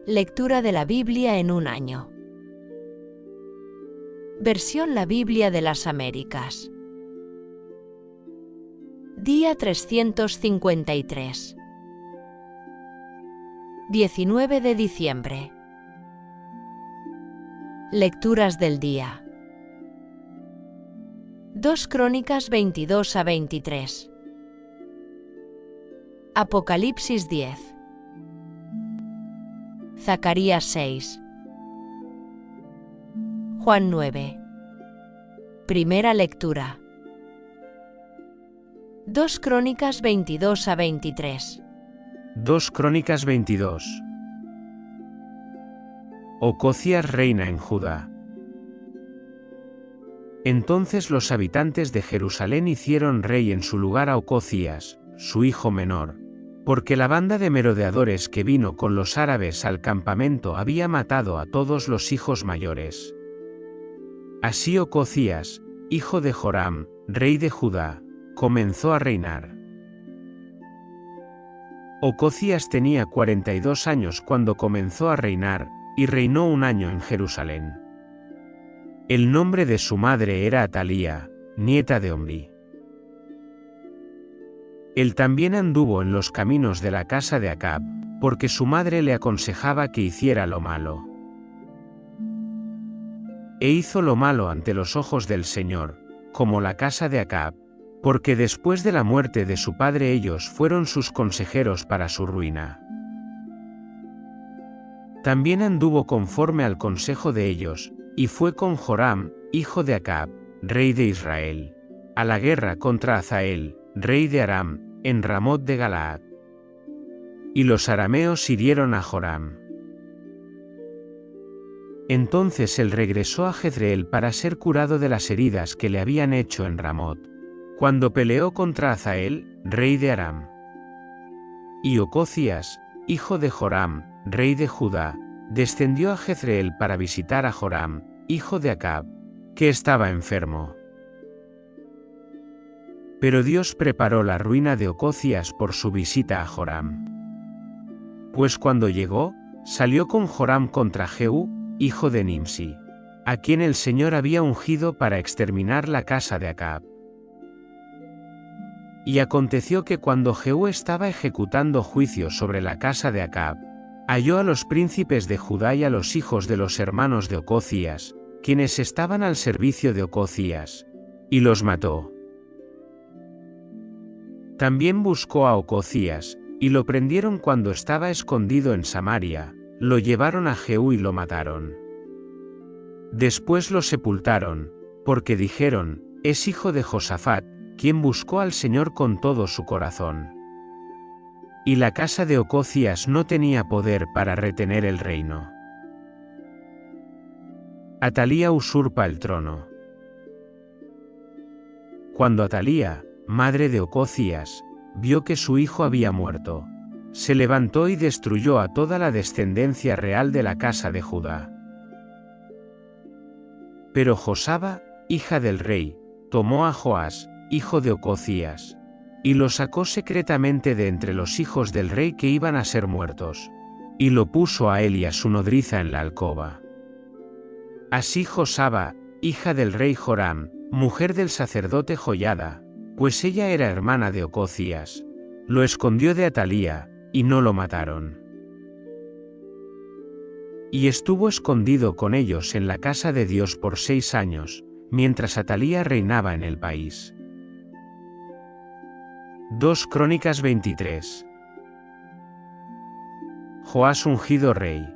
Lectura de la Biblia en un año. Versión La Biblia de las Américas. Día 353. 19 de diciembre. Lecturas del día. 2 Crónicas 22 a 23. Apocalipsis 10. Zacarías 6. Juan 9. Primera lectura. 2 Crónicas 22 a 23. 2 Crónicas 22. Ocosías reina en Judá. Entonces los habitantes de Jerusalén hicieron rey en su lugar a Ocosías, su hijo menor, porque la banda de merodeadores que vino con los árabes al campamento había matado a todos los hijos mayores. Así Ocosías, hijo de Joram, rey de Judá, comenzó a reinar. Ocosías tenía 42 años cuando comenzó a reinar, y reinó un año en Jerusalén. El nombre de su madre era Atalía, nieta de Omri. Él también anduvo en los caminos de la casa de Acab, porque su madre le aconsejaba que hiciera lo malo. E hizo lo malo ante los ojos del Señor, como la casa de Acab, porque después de la muerte de su padre ellos fueron sus consejeros para su ruina. También anduvo conforme al consejo de ellos, y fue con Joram, hijo de Acab, rey de Israel, a la guerra contra Hazael, rey de Aram, en Ramot de Galaad. Y los arameos hirieron a Joram. Entonces él regresó a Jezreel para ser curado de las heridas que le habían hecho en Ramot, cuando peleó contra Hazael, rey de Aram. Y Ocosías, hijo de Joram, rey de Judá, descendió a Jezreel para visitar a Joram, hijo de Acab, que estaba enfermo. Pero Dios preparó la ruina de Ocosías por su visita a Joram. Pues cuando llegó, salió con Joram contra Jehú, hijo de Nimsi, a quien el Señor había ungido para exterminar la casa de Acab. Y aconteció que cuando Jehú estaba ejecutando juicio sobre la casa de Acab, halló a los príncipes de Judá y a los hijos de los hermanos de Ocosías, quienes estaban al servicio de Ocosías, y los mató. También buscó a Ocosías, y lo prendieron cuando estaba escondido en Samaria, lo llevaron a Jehú y lo mataron. Después lo sepultaron, porque dijeron, es hijo de Josafat, quien buscó al Señor con todo su corazón. Y la casa de Ocosías no tenía poder para retener el reino. Atalía usurpa el trono. Cuando Atalía, madre de Ocosías, vio que su hijo había muerto, se levantó y destruyó a toda la descendencia real de la casa de Judá. Pero Josaba, hija del rey, tomó a Joás, hijo de Ocosías, y lo sacó secretamente de entre los hijos del rey que iban a ser muertos, y lo puso a él y a su nodriza en la alcoba. Así Josaba, hija del rey Joram, mujer del sacerdote Joiada, pues ella era hermana de Ocosías, lo escondió de Atalía, y no lo mataron. Y estuvo escondido con ellos en la casa de Dios por 6 años, mientras Atalía reinaba en el país. 2 Crónicas 23. Joás ungido rey.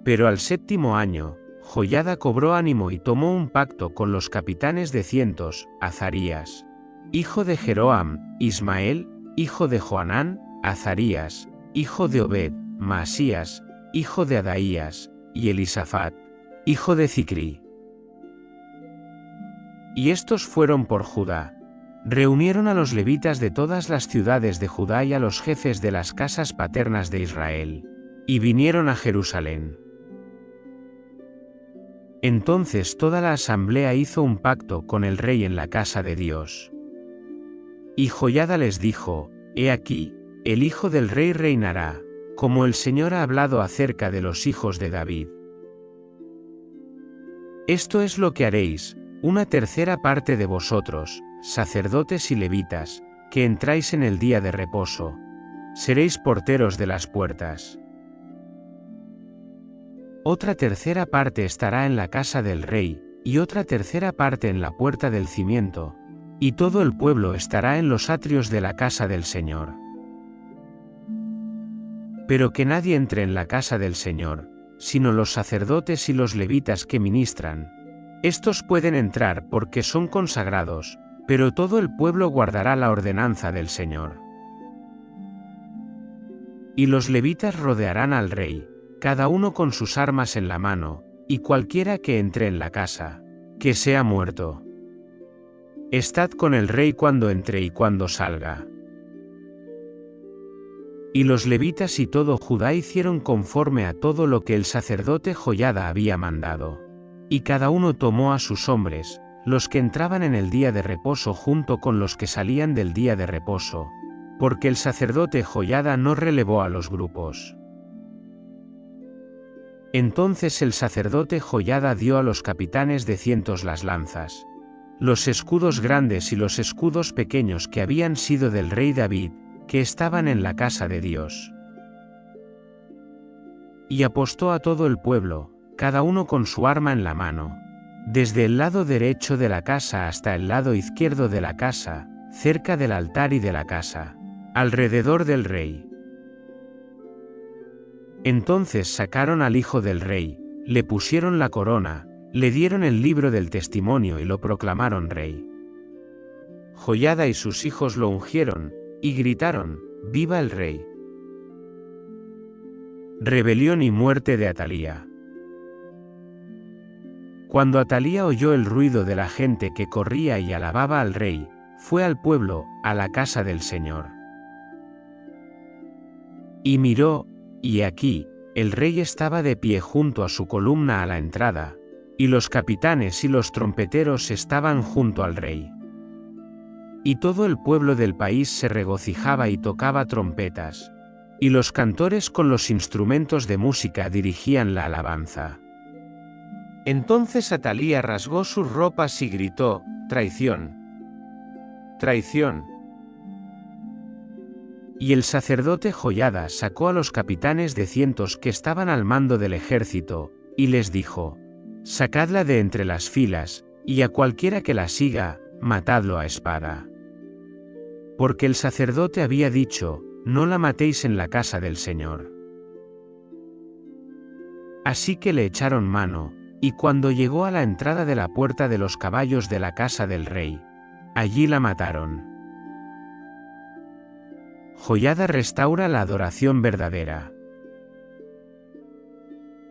Pero al 7º año, Joiada cobró ánimo y tomó un pacto con los capitanes de cientos, Azarías, hijo de Jeroam, Ismael, hijo de Joanán, Azarías, hijo de Obed, Maasías, hijo de Adaías, y Elisafat, hijo de Zicri. Y estos fueron por Judá. Reunieron a los levitas de todas las ciudades de Judá y a los jefes de las casas paternas de Israel, y vinieron a Jerusalén. Entonces toda la asamblea hizo un pacto con el rey en la casa de Dios. Y Joiada les dijo, he aquí, el hijo del rey reinará, como el Señor ha hablado acerca de los hijos de David. Esto es lo que haréis, una tercera parte de vosotros, sacerdotes y levitas, que entráis en el día de reposo. Seréis porteros de las puertas. Otra tercera parte estará en la casa del rey, y otra tercera parte en la puerta del cimiento, y todo el pueblo estará en los atrios de la casa del Señor. Pero que nadie entre en la casa del Señor, sino los sacerdotes y los levitas que ministran. Estos pueden entrar porque son consagrados, pero todo el pueblo guardará la ordenanza del Señor. Y los levitas rodearán al rey, cada uno con sus armas en la mano, y cualquiera que entre en la casa, que sea muerto. Estad con el rey cuando entre y cuando salga. Y los levitas y todo Judá hicieron conforme a todo lo que el sacerdote Joiada había mandado. Y cada uno tomó a sus hombres, los que entraban en el día de reposo junto con los que salían del día de reposo, porque el sacerdote Joiada no relevó a los grupos. Entonces el sacerdote Joiada dio a los capitanes de cientos las lanzas, los escudos grandes y los escudos pequeños que habían sido del rey David, que estaban en la casa de Dios. Y apostó a todo el pueblo, cada uno con su arma en la mano, desde el lado derecho de la casa hasta el lado izquierdo de la casa, cerca del altar y de la casa, alrededor del rey. Entonces sacaron al hijo del rey, le pusieron la corona, le dieron el libro del testimonio y lo proclamaron rey. Joiada y sus hijos lo ungieron, y gritaron: ¡Viva el rey! Rebelión y muerte de Atalía. Cuando Atalía oyó el ruido de la gente que corría y alababa al rey, fue al pueblo, a la casa del Señor. Y miró, y aquí, el rey estaba de pie junto a su columna a la entrada, y los capitanes y los trompeteros estaban junto al rey. Y todo el pueblo del país se regocijaba y tocaba trompetas, y los cantores con los instrumentos de música dirigían la alabanza. Entonces Atalía rasgó sus ropas y gritó: ¡Traición! ¡Traición! Y el sacerdote Joiada sacó a los capitanes de cientos que estaban al mando del ejército, y les dijo: Sacadla de entre las filas, y a cualquiera que la siga, matadlo a espada. Porque el sacerdote había dicho: no la matéis en la casa del Señor. Así que le echaron mano, y cuando llegó a la entrada de la puerta de los caballos de la casa del rey, allí la mataron. Joiada restaura la adoración verdadera.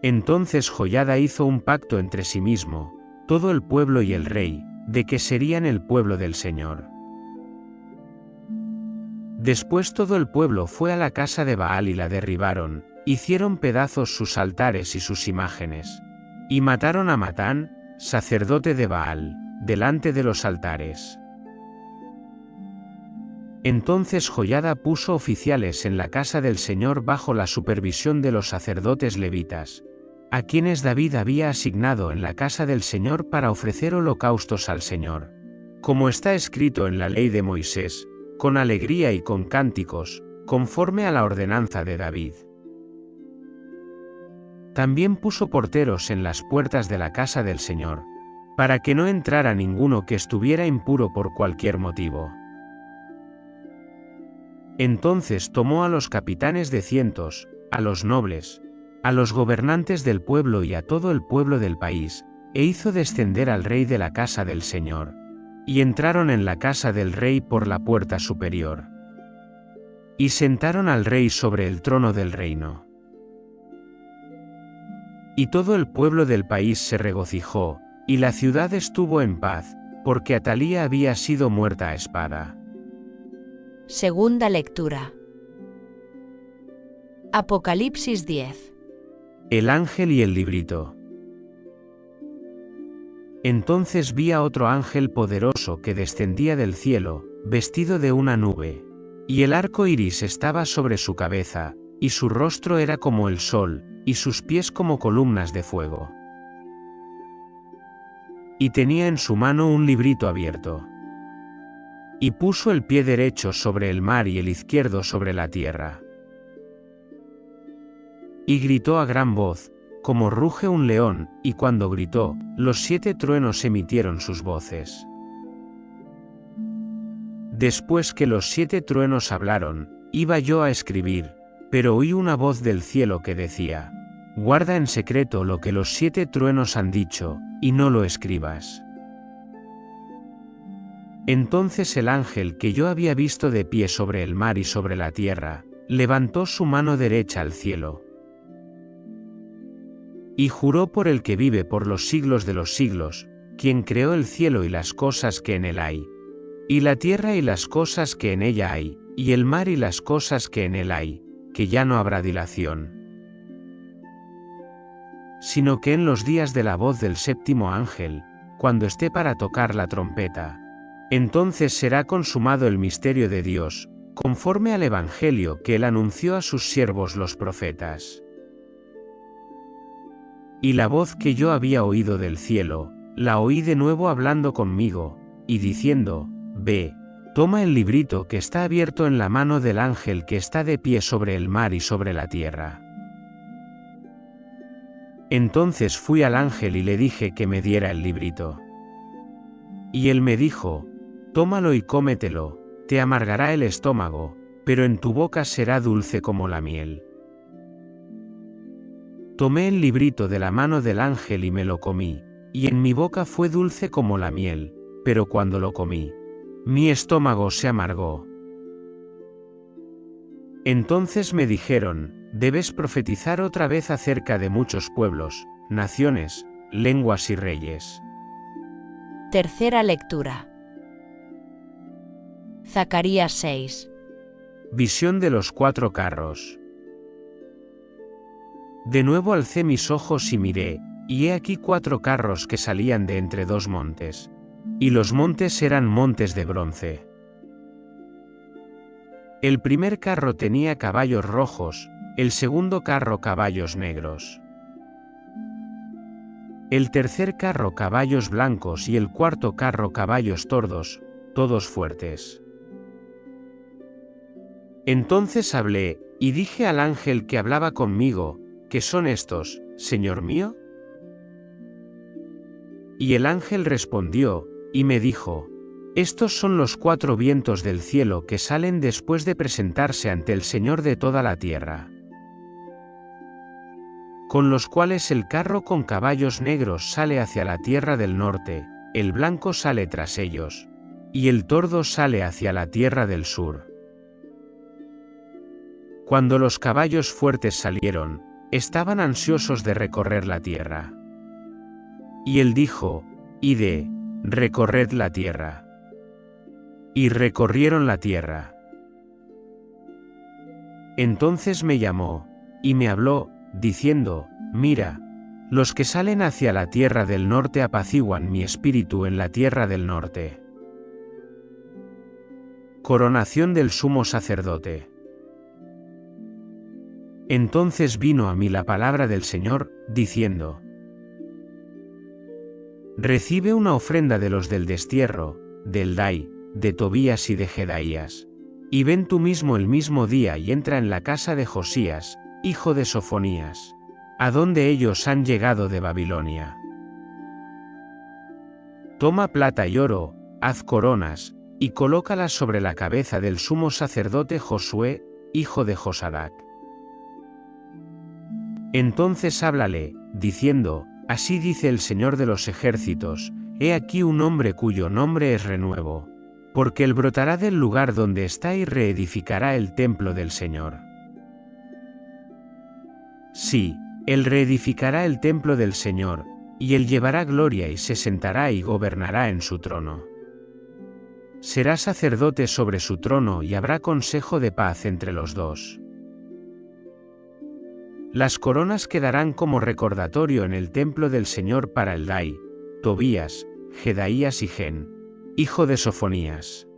Entonces Joiada hizo un pacto entre sí mismo, todo el pueblo y el rey, de que serían el pueblo del Señor. Después todo el pueblo fue a la casa de Baal y la derribaron, hicieron pedazos sus altares y sus imágenes, y mataron a Matán, sacerdote de Baal, delante de los altares. Entonces Joiada puso oficiales en la casa del Señor bajo la supervisión de los sacerdotes levitas, a quienes David había asignado en la casa del Señor para ofrecer holocaustos al Señor, como está escrito en la ley de Moisés, con alegría y con cánticos, conforme a la ordenanza de David. También puso porteros en las puertas de la casa del Señor, para que no entrara ninguno que estuviera impuro por cualquier motivo. Entonces tomó a los capitanes de cientos, a los nobles, a los gobernantes del pueblo y a todo el pueblo del país, e hizo descender al rey de la casa del Señor, y entraron en la casa del rey por la puerta superior. Y sentaron al rey sobre el trono del reino. Y todo el pueblo del país se regocijó, y la ciudad estuvo en paz, porque Atalía había sido muerta a espada. Segunda lectura. Apocalipsis 10. El ángel y el librito. Entonces vi a otro ángel poderoso que descendía del cielo, vestido de una nube, y el arco iris estaba sobre su cabeza, y su rostro era como el sol, y sus pies como columnas de fuego. Y tenía en su mano un librito abierto. Y puso el pie derecho sobre el mar y el izquierdo sobre la tierra. Y gritó a gran voz, como ruge un león, y cuando gritó, los 7 truenos emitieron sus voces. Después que los 7 truenos hablaron, iba yo a escribir, pero oí una voz del cielo que decía: guarda en secreto lo que los 7 truenos han dicho, y no lo escribas. Entonces el ángel que yo había visto de pie sobre el mar y sobre la tierra, levantó su mano derecha al cielo. Y juró por el que vive por los siglos de los siglos, quien creó el cielo y las cosas que en él hay, y la tierra y las cosas que en ella hay, y el mar y las cosas que en él hay, que ya no habrá dilación, sino que en los días de la voz del 7º ángel, cuando esté para tocar la trompeta, entonces será consumado el misterio de Dios, conforme al evangelio que él anunció a sus siervos los profetas. Y la voz que yo había oído del cielo, la oí de nuevo hablando conmigo, y diciendo: ve, toma el librito que está abierto en la mano del ángel que está de pie sobre el mar y sobre la tierra. Entonces fui al ángel y le dije que me diera el librito. Y él me dijo: tómalo y cómetelo, te amargará el estómago, pero en tu boca será dulce como la miel. Tomé el librito de la mano del ángel y me lo comí, y en mi boca fue dulce como la miel, pero cuando lo comí, mi estómago se amargó. Entonces me dijeron: debes profetizar otra vez acerca de muchos pueblos, naciones, lenguas y reyes. Tercera lectura. Zacarías 6. Visión de los 4 carros. De nuevo alcé mis ojos y miré, y he aquí 4 carros que salían de entre 2 montes. Y los montes eran montes de bronce. El primer carro tenía caballos rojos, el segundo carro caballos negros. El tercer carro caballos blancos y el cuarto carro caballos tordos, todos fuertes. Entonces hablé, y dije al ángel que hablaba conmigo: ¿qué son estos, Señor mío? Y el ángel respondió, y me dijo: estos son los 4 vientos del cielo que salen después de presentarse ante el Señor de toda la tierra, con los cuales el carro con caballos negros sale hacia la tierra del norte, el blanco sale tras ellos, y el tordo sale hacia la tierra del sur. Cuando los caballos fuertes salieron, estaban ansiosos de recorrer la tierra. Y él dijo: id, recorred la tierra. Y recorrieron la tierra. Entonces me llamó, y me habló, diciendo: mira, los que salen hacia la tierra del norte apaciguan mi espíritu en la tierra del norte. Coronación del sumo sacerdote. Entonces vino a mí la palabra del Señor, diciendo: recibe una ofrenda de los del destierro, del Dai, de Tobías y de Jedaías, y ven tú mismo el mismo día y entra en la casa de Josías, hijo de Sofonías, a donde ellos han llegado de Babilonia. Toma plata y oro, haz coronas, y colócalas sobre la cabeza del sumo sacerdote Josué, hijo de Josadac. Entonces háblale, diciendo: así dice el Señor de los ejércitos: he aquí un hombre cuyo nombre es Renuevo, porque él brotará del lugar donde está y reedificará el templo del Señor. Sí, él reedificará el templo del Señor, y él llevará gloria y se sentará y gobernará en su trono. Será sacerdote sobre su trono y habrá consejo de paz entre los dos. Las coronas quedarán como recordatorio en el templo del Señor para el Dai, Tobías, Jedaías y Gen, hijo de Sofonías.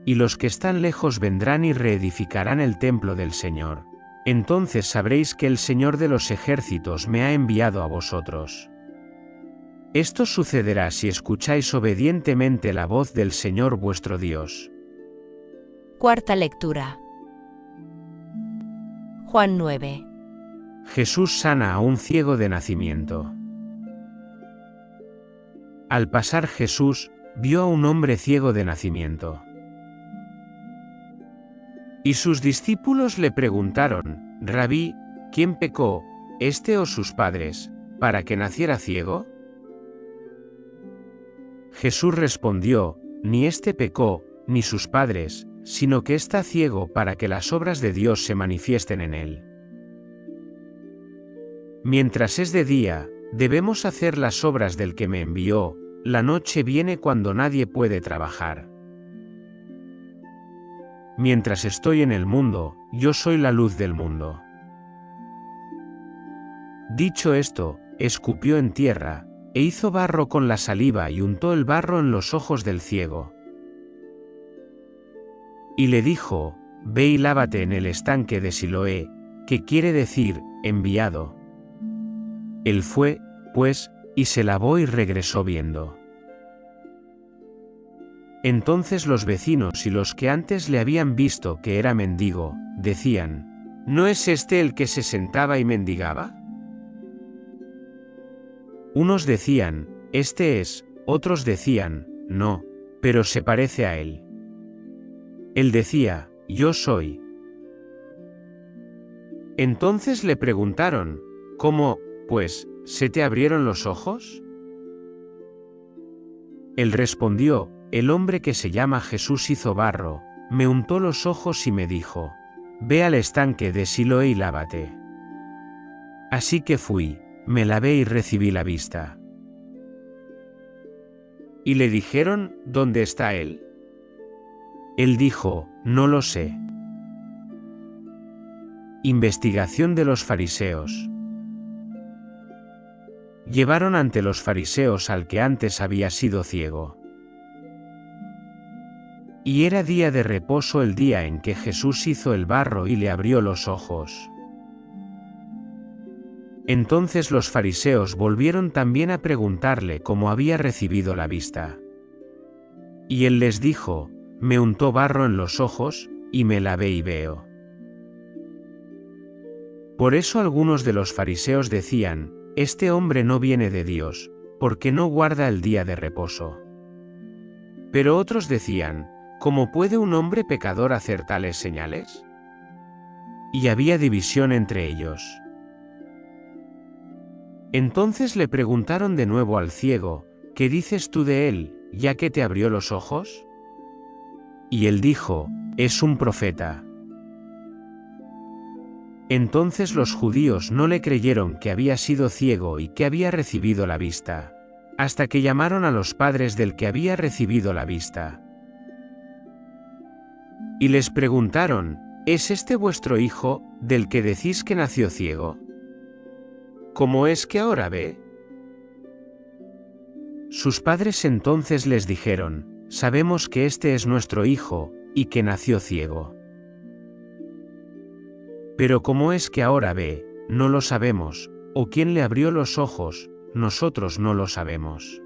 y los que están lejos vendrán y reedificarán el templo del Señor. Entonces sabréis que el Señor de los ejércitos me ha enviado a vosotros. Esto sucederá si escucháis obedientemente la voz del Señor vuestro Dios. Cuarta lectura. Juan 9. Jesús sana a un ciego de nacimiento. Al pasar Jesús, vio a un hombre ciego de nacimiento. Y sus discípulos le preguntaron: Rabí, ¿quién pecó, este o sus padres, para que naciera ciego? Jesús respondió: Ni este pecó, ni sus padres, sino que está ciego para que las obras de Dios se manifiesten en él. Mientras es de día, debemos hacer las obras del que me envió. La noche viene cuando nadie puede trabajar. Mientras estoy en el mundo, yo soy la luz del mundo. Dicho esto, escupió en tierra, e hizo barro con la saliva y untó el barro en los ojos del ciego. Y le dijo: Ve y lávate en el estanque de Siloé, que quiere decir, enviado. Él fue, pues, y se lavó y regresó viendo. Entonces los vecinos y los que antes le habían visto que era mendigo, decían: ¿No es este el que se sentaba y mendigaba? Unos decían: Este es, otros decían: No, pero se parece a él. Él decía: Yo soy. Entonces le preguntaron: ¿Cómo, pues, se te abrieron los ojos? Él respondió: El hombre que se llama Jesús hizo barro, me untó los ojos y me dijo: Ve al estanque de Siloé y lávate. Así que fui, me lavé y recibí la vista. Y le dijeron: ¿Dónde está él? Él dijo: No lo sé. Investigación de los fariseos. Llevaron ante los fariseos al que antes había sido ciego. Y era día de reposo el día en que Jesús hizo el barro y le abrió los ojos. Entonces los fariseos volvieron también a preguntarle cómo había recibido la vista. Y él les dijo: Me untó barro en los ojos, y me lavé y veo. Por eso algunos de los fariseos decían: Este hombre no viene de Dios, porque no guarda el día de reposo. Pero otros decían: ¿Cómo puede un hombre pecador hacer tales señales? Y había división entre ellos. Entonces le preguntaron de nuevo al ciego: ¿Qué dices tú de él, ya que te abrió los ojos? Y él dijo: Es un profeta. Entonces los judíos no le creyeron que había sido ciego y que había recibido la vista, hasta que llamaron a los padres del que había recibido la vista. Y les preguntaron: ¿Es este vuestro hijo, del que decís que nació ciego? ¿Cómo es que ahora ve? Sus padres entonces les dijeron: Sabemos que este es nuestro hijo, y que nació ciego. Pero cómo es que ahora ve, no lo sabemos, o quién le abrió los ojos, nosotros no lo sabemos.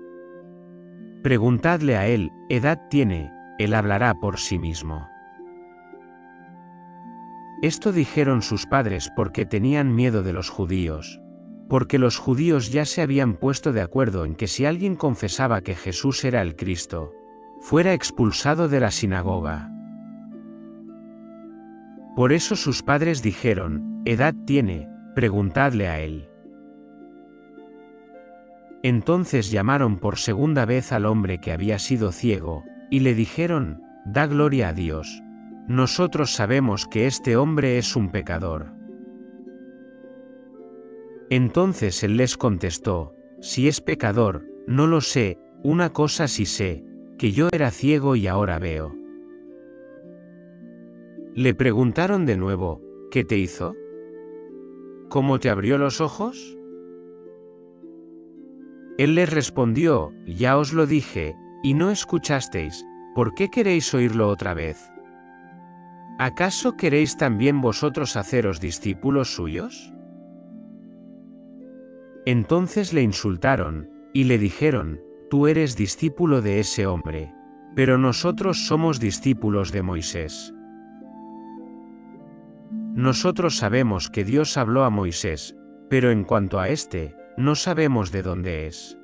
Preguntadle a él: edad tiene, él hablará por sí mismo. Esto dijeron sus padres porque tenían miedo de los judíos, porque los judíos ya se habían puesto de acuerdo en que si alguien confesaba que Jesús era el Cristo, fuera expulsado de la sinagoga. Por eso sus padres dijeron: edad tiene, preguntadle a él. Entonces llamaron por segunda vez al hombre que había sido ciego, y le dijeron: da gloria a Dios. Nosotros sabemos que este hombre es un pecador. Entonces él les contestó: si es pecador, no lo sé, una cosa sí sé, que yo era ciego y ahora veo. Le preguntaron de nuevo: ¿qué te hizo? ¿Cómo te abrió los ojos? Él les respondió: ya os lo dije, y no escuchasteis. ¿por qué queréis oírlo otra vez? ¿Acaso queréis también vosotros haceros discípulos suyos? Entonces le insultaron, y le dijeron, tú eres discípulo de ese hombre, pero nosotros somos discípulos de Moisés. Nosotros sabemos que Dios habló a Moisés, pero en cuanto a este, no sabemos de dónde es.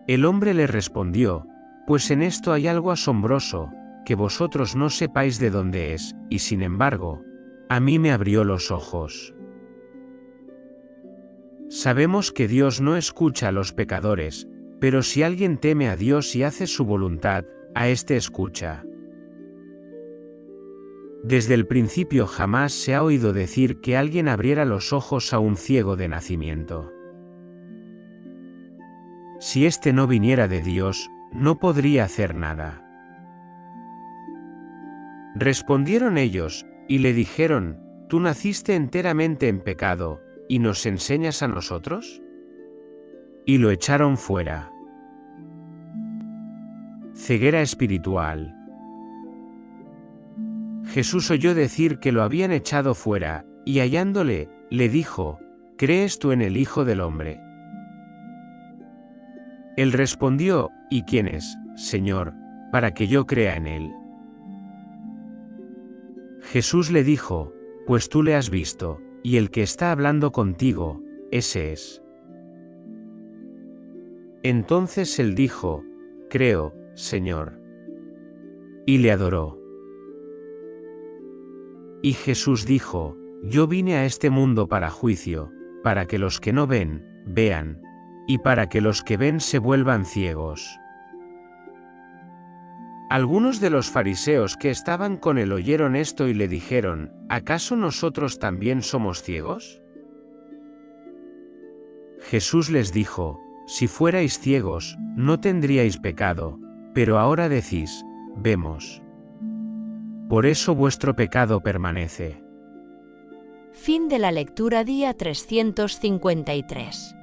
El hombre le respondió, pues en esto hay algo asombroso, que vosotros no sepáis de dónde es, y sin embargo, a mí me abrió los ojos. Sabemos que Dios no escucha a los pecadores, pero si alguien teme a Dios y hace su voluntad, a éste escucha. Desde el principio jamás se ha oído decir que alguien abriera los ojos a un ciego de nacimiento. Si éste no viniera de Dios, no podría hacer nada. Respondieron ellos, y le dijeron, ¿tú naciste enteramente en pecado, y nos enseñas a nosotros? Y lo echaron fuera. Ceguera espiritual. Jesús oyó decir que lo habían echado fuera, y hallándole, le dijo, ¿crees tú en el Hijo del Hombre? Él respondió, ¿y quién es, Señor, para que yo crea en él? Jesús le dijo, pues tú le has visto, y el que está hablando contigo, ese es. Entonces él dijo, creo, Señor. Y le adoró. Y Jesús dijo, yo vine a este mundo para juicio, para que los que no ven, vean, y para que los que ven se vuelvan ciegos. Algunos de los fariseos que estaban con él oyeron esto y le dijeron, ¿acaso nosotros también somos ciegos? Jesús les dijo, si fuerais ciegos, no tendríais pecado, pero ahora decís, vemos. Por eso vuestro pecado permanece. Fin de la lectura día 353.